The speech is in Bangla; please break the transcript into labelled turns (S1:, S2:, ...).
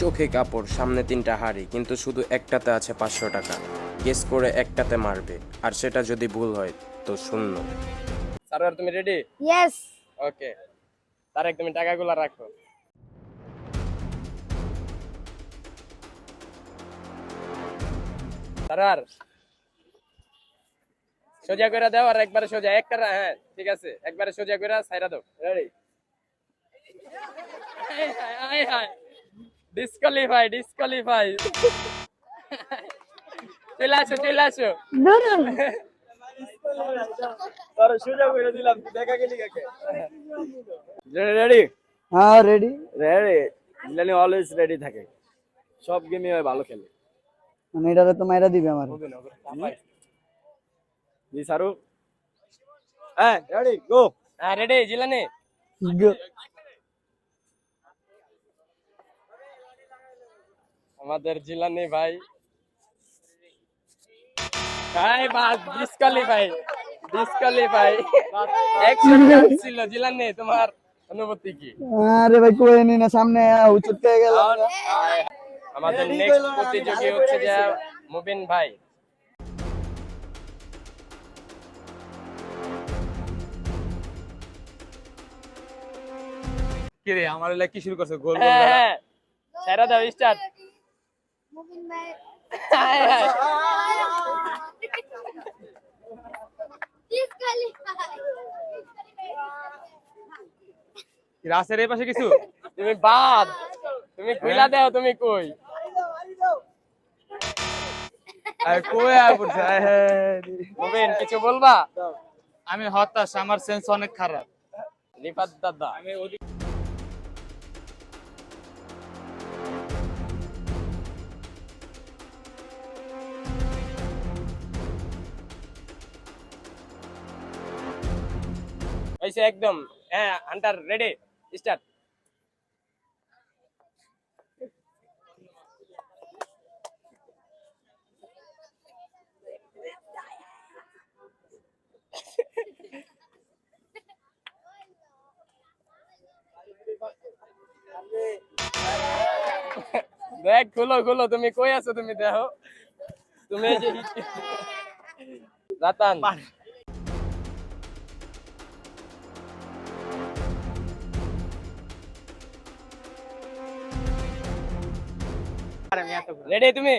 S1: চোখে কাপড়, সামনে 3টা হাড়ি, কিন্তু শুধু একটাতে আছে 500 টাকা। গেস করে একটাতে মারবে, আর সেটা যদি ভুল হয় তো শূন্য। সারোয়ার, তুমি রেডি?
S2: ইয়েস।
S1: ওকে, তারেক তুমি টাকাগুলো রাখো। সারোয়ার, সোজা করে দাও, আর একবারে সোজা একটা, হ্যাঁ ঠিক আছে, একবারে সোজা করে সাইরা দাও। রেডি? Disqualify, disqualify. চলে আসো, চলে আসো।
S2: ধরুন।
S3: তোর সোজা করে দিলাম, তুই দেখা গেলি কাকে? রেডি?
S2: হ্যাঁ ready.
S3: Ready. Jilani always ready থাকে, সব গেমে হয় ভালো খেলে।
S2: মানে এটারে তো মাইরা দিবে আমার।
S3: জি সারু, হ্যাঁ রেডি গো।
S1: হ্যাঁ রেডি জিলানি। আমাদের জিলানি ভাই, ভাই বাস ডিসকোয়ালিফাই, ডিসকোয়ালিফাই। 100 চান্স ছিল। জিলানি, তোমার অনুভূতি কি?
S2: আরে ভাই কই নি না, সামনে উচুট পেয়ে গেল।
S1: আমাদের নেক্সট প্রতিযোগী হচ্ছে যে মুবিন ভাই।
S3: কি রে আমার এলা কি শুরু করছে? গোল গোল
S1: হ্যাঁ হ্যাঁ, সেরা দাও, স্টার্ট।
S2: মুবিন ভাই।
S3: রাসের এই পাশে কিছু
S1: তুমি বাদ, তুমি খুইলা দাও, তুমি কই?
S3: আরে কই আয় পড়ছে?
S1: মুবিন কিছু বলবা?
S3: আমি হতাশ, আমার সেন্স অনেক খারাপ।
S1: রিফাত দাদা, হইছে একদম। হ্যাঁ হান্টার রেডি, স্টার্ট। দেখ, খুলো খুলো, তুমি কই আছো? তুমি দেখো, তুমি এই যে রাতান। রেডি তুমি?